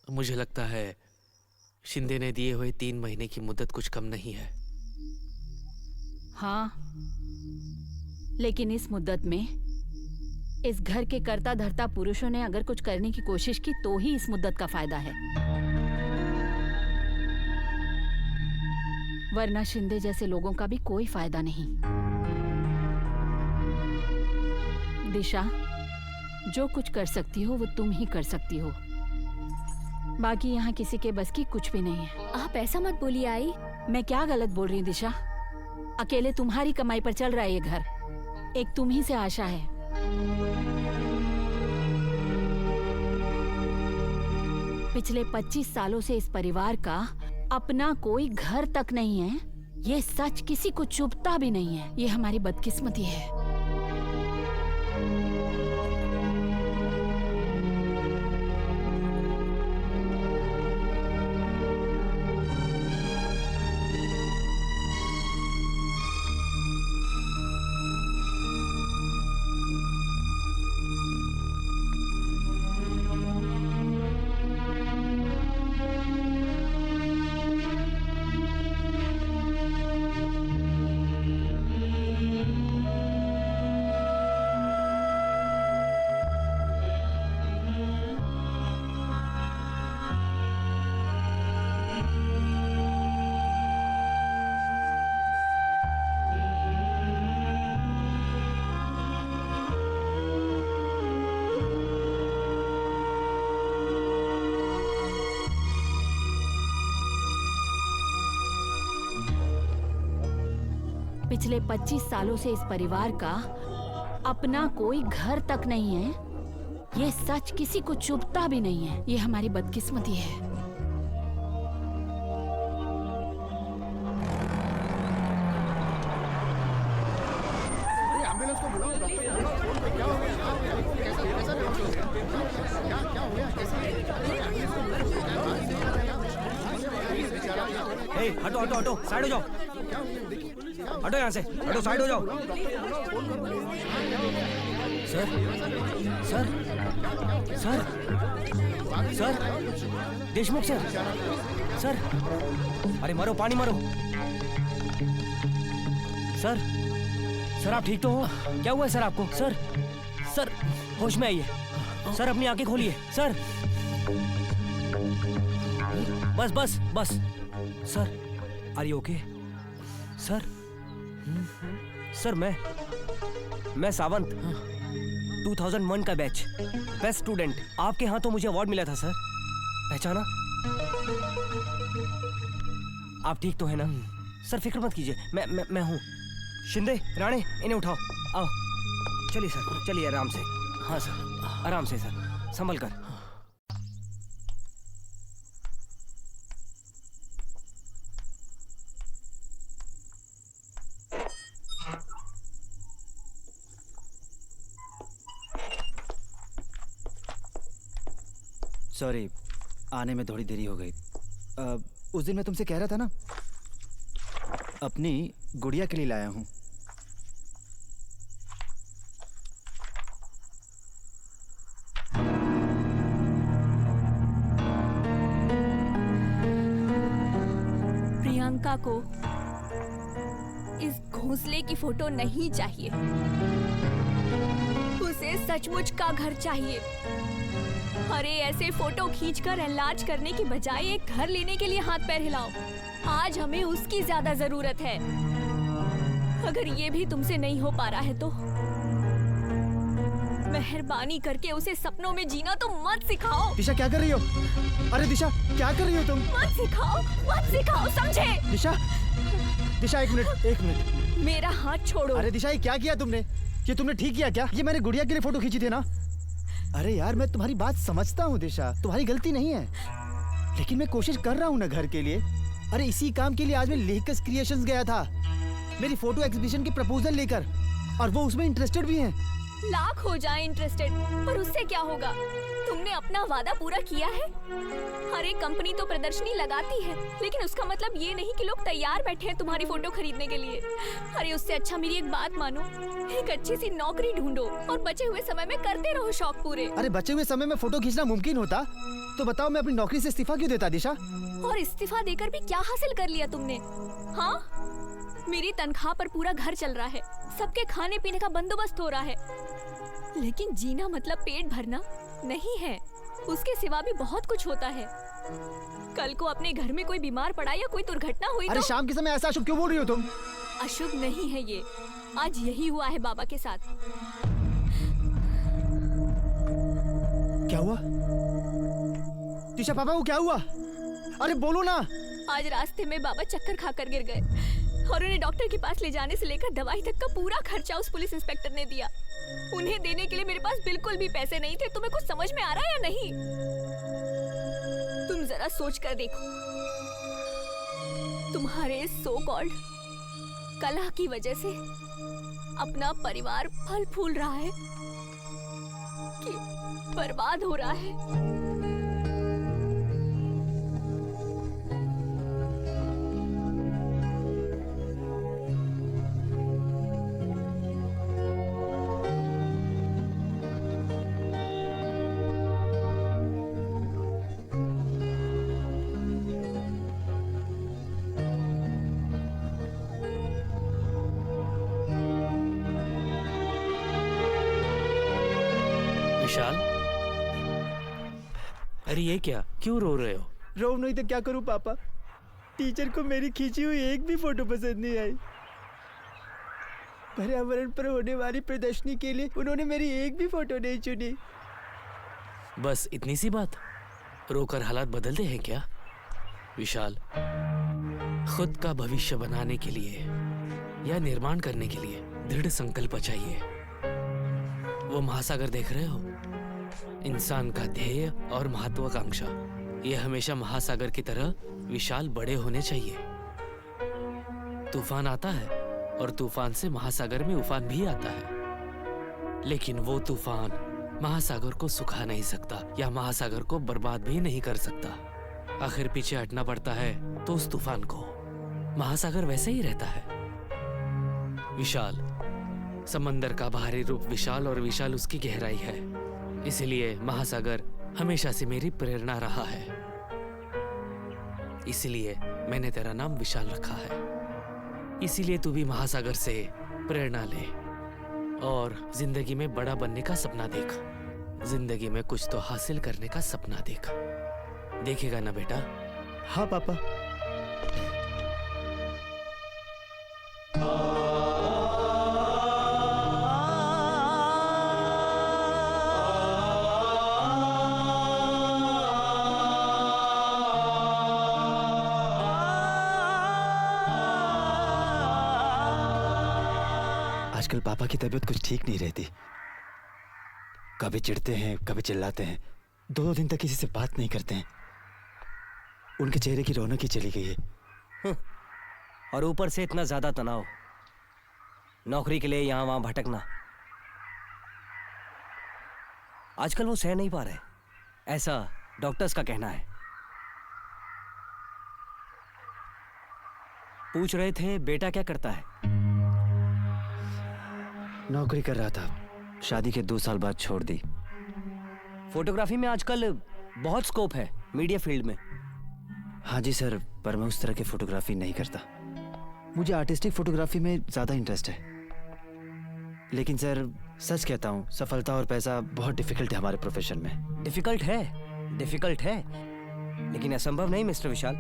मुझे लगता है शिंदे ने दिए हुए 3 महीने की मुद्दत कुछ कम नहीं है। हाँ, लेकिन इस मुद्दत में इस घर के कर्ता धर्ता पुरुषों ने अगर कुछ करने की कोशिश की तो ही इस मुद्दत का फायदा है, वरना शिंदे जैसे लोगों का भी कोई फायदा नहीं। दिशा, जो कुछ कर सकती हो वो तुम ही कर सकती हो, बाकी यहाँ किसी के बस की कुछ भी नहीं है। आप ऐसा मत बोलिए आई। मैं क्या गलत बोल रही हूँ दिशा? अकेले तुम्हारी कमाई पर चल रहा है ये घर, एक तुम ही से आशा है। पिछले 25 सालों से इस परिवार का अपना कोई घर तक नहीं है, ये सच किसी को चुभता भी नहीं है। ये हमारी बदकिस्मती है। पिछले 25 सालों से इस परिवार का अपना कोई घर तक नहीं है, ये सच किसी को चुभता भी नहीं है। ये हमारी बदकिस्मती है। एम्बुलेंस को बुलाओ, डॉक्टर को बुलाओ। क्या हो गया? कैसा क्या हो गया? ए, हटो हटो हटो, साइड हो जाओ। हटो यहाँ से, हटो, साइड हो जाओ। Sir sir sir sir Deshmukh sir, sir अरे मारो, पानी मारो। सर सर आप ठीक तो हो? क्या हुआ है सर आपको? सर सर होश में आइए। सर अपनी आंखें खोलिए। सर बस बस बस। Sir are you okay? Sir sir मैं सावंत, 2001 का बैच, बेस्ट स्टूडेंट। आपके यहाँ तो मुझे अवार्ड मिला था सर, पहचाना? आप ठीक तो है ना? सर फिक्र मत कीजिए, मैं हूँ। शिंदे, राणे, इन्हें उठाओ, आओ। चलिए सर, चलिए आराम से। हाँ सर, आराम से सर, संभल कर। सॉरी, आने में थोड़ी देरी हो गई। उस दिन मैं तुमसे कह रहा था ना, अपनी गुड़िया के लिए लाया हूँ। प्रियंका को इस घोंसले की फोटो नहीं चाहिए, उसे सचमुच का घर चाहिए। अरे ऐसे फोटो खींचकर इलाज करने की बजाय एक घर लेने के लिए हाथ पैर हिलाओ। आज हमें उसकी ज्यादा जरूरत है। अगर ये भी तुमसे नहीं हो पा रहा है तो मेहरबानी करके उसे सपनों में जीना तो मत सिखाओ। दिशा क्या कर रही हो? अरे दिशा क्या कर रही हो तुम? मत सिखाओ, समझे? दिशा दिशा एक मिनट। मेरा हाथ छोड़ो। अरे दिशा ये क्या किया तुमने? ये तुमने ठीक किया क्या? ये मैंने गुड़िया के लिए फोटो खींची थी ना। अरे यार मैं तुम्हारी बात समझता हूँ दिशा, तुम्हारी गलती नहीं है, लेकिन मैं कोशिश कर रहा हूँ ना घर के लिए। अरे इसी काम के लिए आज मैं लेकस क्रिएशंस गया था, मेरी फोटो एग्जीबिशन की प्रपोजल लेकर, और वो उसमें इंटरेस्टेड भी हैं। लाख हो जाए इंटरेस्टेड, पर उससे क्या होगा? तुमने अपना वादा पूरा किया है। हर एक कंपनी तो प्रदर्शनी लगाती है, लेकिन उसका मतलब ये नहीं कि लोग तैयार बैठे हैं तुम्हारी फोटो खरीदने के लिए। अरे उससे अच्छा मेरी एक बात मानो, एक अच्छी सी नौकरी ढूंढो और बचे हुए समय में करते रहो शौक पूरे। अरे बचे हुए समय में फोटो खींचना मुमकिन होता तो बताओ मैं अपनी नौकरी से इस्तीफा क्यों देता दिशा? और इस्तीफा देकर भी क्या हासिल कर लिया तुमने? हाँ, मेरी तनख्वाह पर पूरा घर चल रहा है, सबके खाने पीने का बंदोबस्त हो रहा है, लेकिन जीना मतलब पेट भरना नहीं है, उसके सिवा भी बहुत कुछ होता है। कल को अपने घर में कोई बीमार पड़ा या कोई दुर्घटना हुई अरे तो? शाम के समय ऐसा अशुभ क्यों बोल रही हो तुम? अशुभ नहीं है ये, आज यही हुआ है बाबा के साथ। क्या हुआ दिशा? पापा को क्या हुआ? अरे बोलो ना। आज रास्ते में बाबा चक्कर खाकर गिर गए और उन्हें डॉक्टर के पास ले जाने से लेकर दवाई तक का पूरा खर्चा उस पुलिस इंस्पेक्टर ने दिया। उन्हें देने के लिए मेरे पास बिल्कुल भी पैसे नहीं थे। तुम्हें कुछ समझ में आ रहा है या नहीं? तुम जरा सोच कर देखो, तुम्हारे सो कॉल्ड कला की वजह से अपना परिवार फल फूल रहा है कि बर्बाद हो रहा है। विशाल, अरे ये क्या, क्यों रो रहे हो? रो नहीं तो क्या करूं पापा, टीचर को मेरी खींची हुई एक भी फोटो पसंद नहीं आई। पर्यावरण पर होने वाली प्रदर्शनी के लिए उन्होंने मेरी एक भी फोटो नहीं चुनी। बस इतनी सी बात, रोकर हालात बदलते हैं क्या? विशाल, खुद का भविष्य बनाने के लिए या निर्माण करने के लिए दृढ़ संकल्प चाहिए। वो महासागर देख रहे हो, इंसान का ध्येय और महत्वाकांक्षा, ये हमेशा महासागर की तरह विशाल बड़े होने चाहिए। तूफान आता है और तूफान से महासागर में उफान भी आता है, लेकिन वो तूफान महासागर को सुखा नहीं सकता या महासागर को बर्बाद भी नहीं कर सकता। आखिर पीछे हटना पड़ता है तो उस तूफान को। महासागर वैसे ही रहता है। विशाल, समंदर का बाहरी रूप विशाल और विशाल उसकी गहराई है। इसलिए महासागर हमेशा से मेरी प्रेरणा रहा है। इसलिए मैंने तेरा नाम विशाल रखा है। इसीलिए तू भी महासागर से प्रेरणा ले और जिंदगी में बड़ा बनने का सपना देख। जिंदगी में कुछ तो हासिल करने का सपना देख। देखेगा ना बेटा? हाँ पापा। आजकल पापा की तबीयत कुछ ठीक नहीं रहती। कभी चिढ़ते हैं, कभी चिल्लाते हैं, 2 दिन तक किसी से बात नहीं करते हैं। उनके चेहरे की रौनक ही चली गई है। और ऊपर से इतना ज्यादा तनाव, नौकरी के लिए यहाँ वहां भटकना। आजकल वो सह नहीं पा रहे, ऐसा डॉक्टर्स का कहना है। पूछ रहे थे बेटा क्या करता है? नौकरी कर रहा था, शादी के 2 साल बाद छोड़ दी। फोटोग्राफी में आजकल बहुत स्कोप है, मीडिया फील्ड में। हाँ जी सर, पर मैं उस तरह की फोटोग्राफी नहीं करता। मुझे आर्टिस्टिक फोटोग्राफी में ज़्यादा इंटरेस्ट है। लेकिन सर सच कहता हूँ, सफलता और पैसा बहुत डिफिकल्ट है हमारे प्रोफेशन में। डिफिकल्ट है, लेकिन असंभव नहीं मिस्टर विशाल।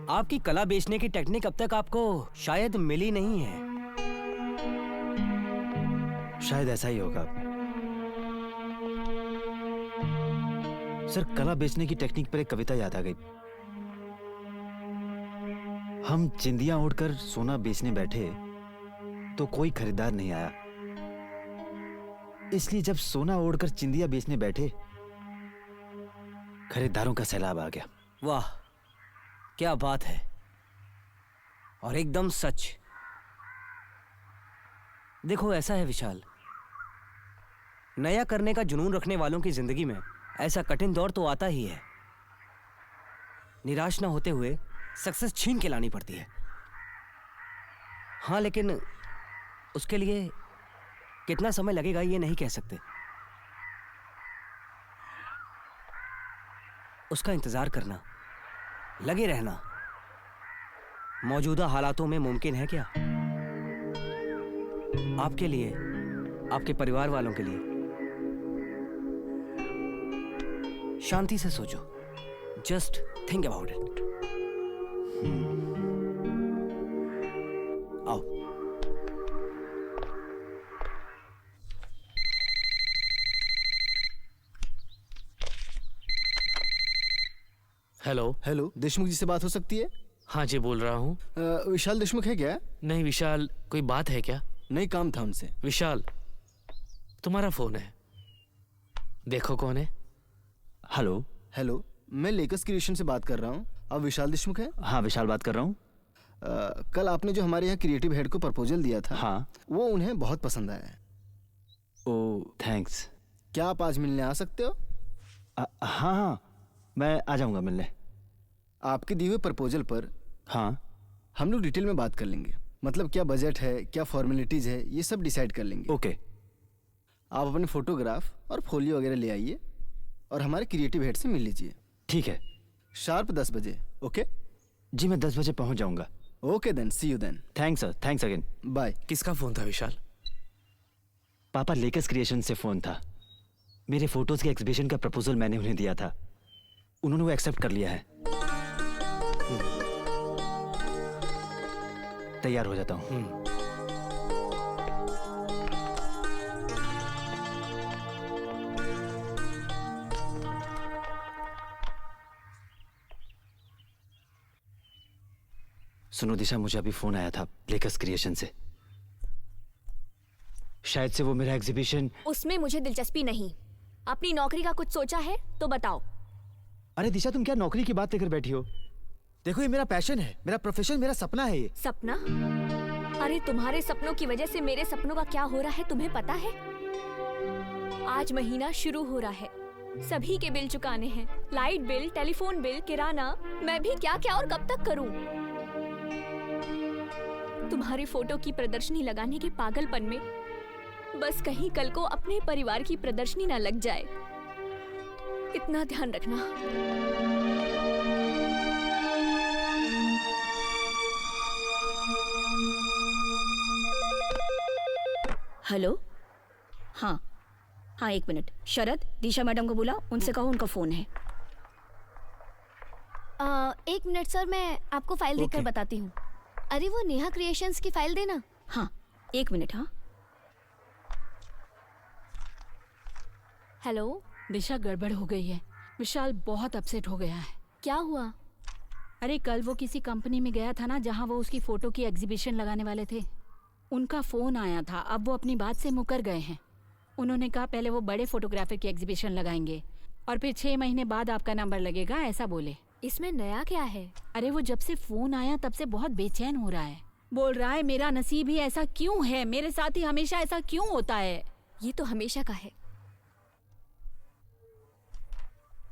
आपकी कला बेचने की टेक्निक अब तक आपको शायद मिली नहीं है। शायद ऐसा ही होगा सर। कला बेचने की टेक्निक पर एक कविता याद आ गई। हम चिंदियां ओढ़कर सोना बेचने बैठे तो कोई खरीदार नहीं आया, इसलिए जब सोना ओढ़कर चिंदियां बेचने बैठे खरीदारों का सैलाब आ गया। वाह, क्या बात है, और एकदम सच। देखो ऐसा है विशाल, नया करने का जुनून रखने वालों की जिंदगी में ऐसा कठिन दौर तो आता ही है। निराश ना होते हुए सक्सेस छीन के लानी पड़ती है। हाँ, लेकिन उसके लिए कितना समय लगेगा ये नहीं कह सकते। उसका इंतजार करना, लगे रहना मौजूदा हालातों में मुमकिन है क्या? आपके लिए, आपके परिवार वालों के लिए। शांति से सोचो, जस्ट थिंक अबाउट इट। आओ। हेलो। हेलो, देशमुख जी से बात हो सकती है? हाँ जी, बोल रहा हूँ। विशाल देशमुख है क्या? नहीं विशाल, कोई बात है क्या? नहीं, काम था उनसे। विशाल, तुम्हारा फोन है, देखो कौन है। हेलो। हेलो, मैं लेकस क्रिएशन से बात कर रहा हूँ। आप विशाल देशमुख हैं? हाँ, विशाल बात कर रहा हूँ। कल आपने जो हमारे यहाँ क्रिएटिव हेड को प्रपोजल दिया था, हाँ। वो उन्हें बहुत पसंद आया है। ओ थैंक्स। क्या आप आज मिलने आ सकते हो? हाँ हाँ, मैं आ जाऊँगा मिलने। आपके दिए हुए प्रपोजल पर हाँ। हम लोग डिटेल में बात कर लेंगे। मतलब क्या बजट है, क्या फॉर्मेलिटीज है, ये सब डिसाइड कर लेंगे। ओके। आप अपने फोटोग्राफ और फोलियो वगैरह ले आइए और हमारे क्रिएटिव हेड से मिल लीजिए। ठीक है। शार्प 10 बजे। ओके जी, मैं 10 बजे पहुँच जाऊँगा। Okay then, see you then. Thanks sir, thanks again. Bye. किसका फोन था विशाल? पापा लेकस क्रिएशन से फ़ोन था। मेरे फोटोज़ के एग्जीबिशन का प्रपोजल मैंने उन्हें दिया था, उन्होंने वो एक्सेप्ट कर लिया है। तैयार हो जाता हूँ। सुनो दिशा, मुझे अभी फोन आया था लेकस क्रिएशन से। शायद से वो मेरा एग्जीबिशन। उसमें मुझे दिलचस्पी नहीं। अपनी नौकरी का कुछ सोचा है तो बताओ। अरे दिशा, तुम क्या नौकरी की बात लेकर बैठी हो? देखो, ये मेरा पैशन है, मेरा प्रोफेशन, मेरा सपना है ये। सपना? अरे तुम्हारे सपनों की वजह से मेरे सपनों का क्या हो रहा है तुम्हें पता है? आज महीना शुरू हो रहा है, सभी के बिल चुकाने हैं, लाइट बिल, टेलीफोन बिल, किराना। मैं भी क्या क्या और कब तक करूं? तुम्हारी फोटो की प्रदर्शनी लगाने के पागलपन में बस कहीं कल को अपने परिवार की प्रदर्शनी ना लग जाए, इतना ध्यान रखना। हेलो। हाँ हाँ, 1 मिनट। शरद, दिशा मैडम को बुला, उनसे कहो उनका फोन है। 1 मिनट सर, मैं आपको फाइल देखकर Okay. बताती हूँ। अरे वो नेहा क्रिएशंस की फाइल देना। हाँ 1 मिनट। हाँ हेलो। दिशा, गड़बड़ हो गई है। विशाल बहुत अपसेट हो गया है। क्या हुआ? अरे कल वो किसी कंपनी में गया था ना, जहाँ वो उसकी फोटो की एग्जीबिशन लगाने वाले थे। उनका फोन आया था, अब वो अपनी बात से मुकर गए हैं। उन्होंने कहा पहले वो बड़े फोटोग्राफर की एग्जीबिशन लगाएंगे और फिर 6 महीने बाद आपका नंबर लगेगा, ऐसा बोले। इसमें नया क्या है? अरे वो जब से फोन आया तब से बहुत बेचैन हो रहा है। बोल रहा है मेरा नसीब ही ऐसा क्यों है, मेरे साथ ही हमेशा ऐसा क्यों होता है। ये तो हमेशा का है।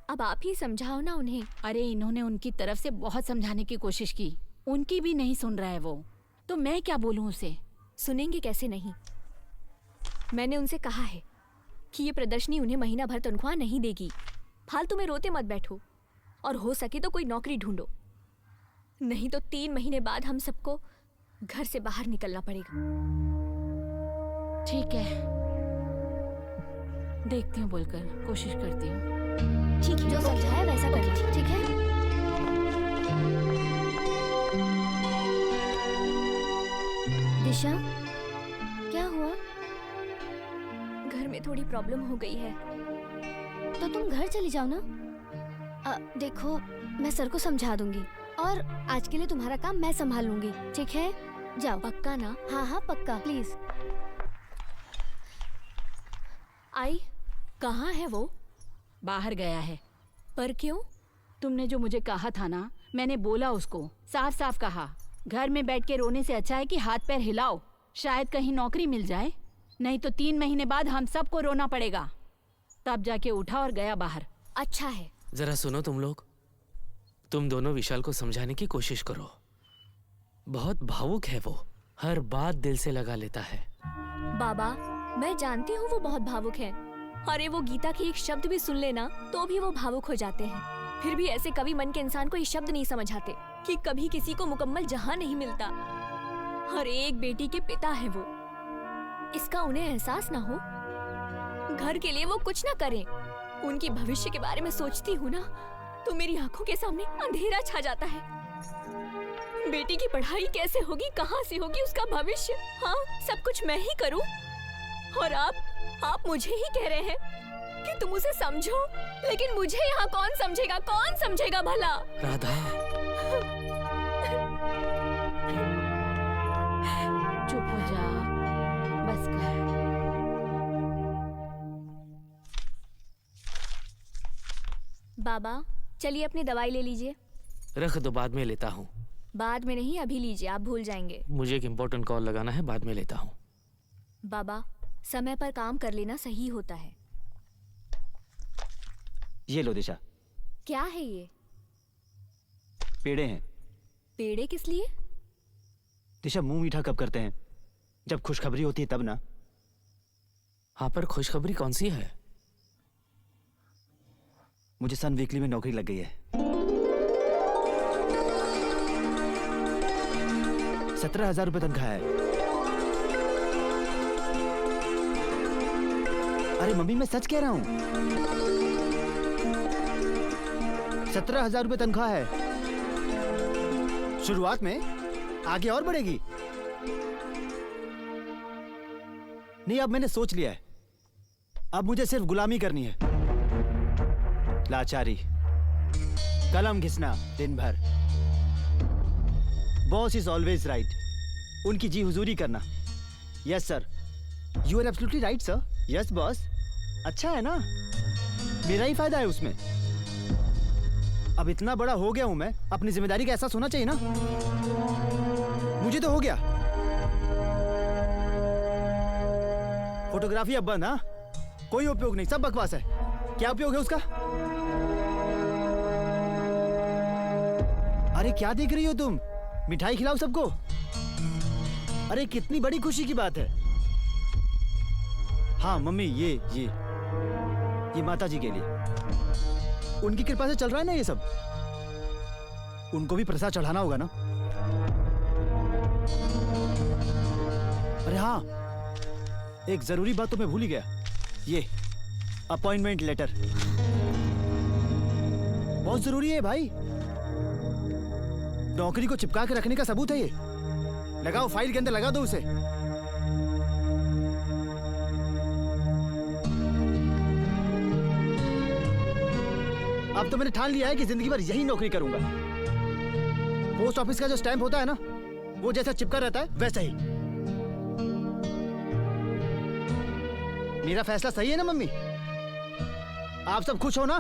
अब आप ही समझाओ ना उन्हें। अरे इन्होंने उनकी तरफ से बहुत समझाने की कोशिश की, उनकी भी नहीं सुन रहा है वो, तो मैं क्या बोलूं उसे। सुनेंगे कैसे नहीं? मैंने उनसे कहा है कि ये प्रदर्शनी उन्हें महीना भर तनख्वाह नहीं देगी। फालतू में रोते मत बैठो और हो सके तो कोई नौकरी ढूंढो, नहीं तो 3 महीने बाद हम सबको घर से बाहर निकलना पड़ेगा। ठीक है, देखती हूँ, बोलकर कोशिश करती हूँ। ठीक है, जो समझाया वैसा कर लीजिए, ठीक है? दिशा, क्या हुआ? घर में थोड़ी प्रॉब्लम हो गई है। तो तुम घर चली जाओ ना। देखो, मैं सर को समझा दूंगी और आज के लिए तुम्हारा काम मैं संभाल लूंगी, ठीक है? जाओ। पक्का ना? हाँ हाँ पक्का, प्लीज। आई, कहाँ है वो? बाहर गया है। पर क्यों? तुमने जो मुझे कहा था ना, मैंने बोला उसको, साफ साफ कहा। घर में बैठ के रोने से अच्छा है कि हाथ पैर हिलाओ। शायद कहीं नौकरी मिल जाए, नहीं तो 3 महीने बाद हम सबको रोना पड़ेगा। तब जाके उठा और गया बाहर। अच्छा है। जरा सुनो तुम लोग, तुम दोनों विशाल को समझाने की कोशिश करो। बहुत भावुक है वो, हर बात दिल से लगा लेता है। बाबा, मैं जानती हूँ वो बहुत भावुक है। अरे वो गीता के एक शब्द भी सुन लेना तो भी वो भावुक हो जाते हैं। फिर भी ऐसे कवि मन के इंसान को ये शब्द नहीं समझ आते कि कभी किसी को मुकम्मल जहां नहीं मिलता। हर एक बेटी के पिता है वो, इसका उन्हें एहसास ना हो। घर के लिए वो कुछ ना करें, उनकी भविष्य के बारे में सोचती हूँ ना तो मेरी आंखों के सामने अंधेरा छा जाता है। बेटी की पढ़ाई कैसे होगी, कहाँ से होगी उसका भविष्य? हाँ, सब कुछ मैं ही करूँ और आप मुझे ही कह रहे हैं कि तुम उसे समझो, लेकिन मुझे यहाँ कौन समझेगा भला? राधा, चुप हो जा, बस कर। बाबा, चलिए अपनी दवाई ले लीजिए। रख दो, बाद में लेता हूँ। बाद में नहीं, अभी लीजिए, आप भूल जाएंगे। मुझे एक इम्पोर्टेंट कॉल लगाना है, बाद में लेता हूँ। बाबा, समय पर काम कर लेना सही होता है। ये लो दिशा, क्या है ये? पेड़े हैं। पेड़े किस लिए? दिशा, मुंह मीठा कब करते हैं? जब खुशखबरी होती है तब ना। हाँ, पर खुशखबरी कौन सी है? मुझे सन वीकली में नौकरी लग गई है। 17,000 रुपये तनख्वाह है। अरे मम्मी, मैं सच कह रहा हूं। 17,000 रुपये तनख्वाह है। शुरुआत में, आगे और बढ़ेगी। नहीं, अब मैंने सोच लिया है, अब मुझे सिर्फ गुलामी करनी है। लाचारी, कलम घिसना दिन भर। Boss is always right. उनकी जी हुजूरी करना। Yes sir, you are absolutely right sir. Yes boss. अच्छा है ना, मेरा ही फायदा है उसमें। अब इतना बड़ा हो गया हूं मैं, अपनी जिम्मेदारी का एहसास होना चाहिए ना। मुझे तो हो गया। फोटोग्राफी अब बंद। हाँ, कोई उपयोग नहीं, सब बकवास है। क्या उपयोग है उसका? अरे क्या देख रही हो तुम? मिठाई खिलाओ सबको। अरे कितनी बड़ी खुशी की बात है। हाँ मम्मी, ये माता जी के लिए। उनकी कृपा से चल रहा है ना ये सब। उनको भी प्रसाद चढ़ाना होगा ना। अरे हाँ, एक जरूरी बात तो मैं भूल ही गया। ये अपॉइंटमेंट लेटर बहुत जरूरी है भाई। नौकरी को चिपका के रखने का सबूत है ये। लगाओ, फाइल के अंदर लगा दो उसे। अब तो मैंने ठान लिया है कि जिंदगी भर यही नौकरी करूंगा। पोस्ट ऑफिस का जो स्टैंप होता है ना, वो जैसा चिपका रहता है वैसा ही। मेरा फैसला सही है ना मम्मी? आप सब खुश हो ना?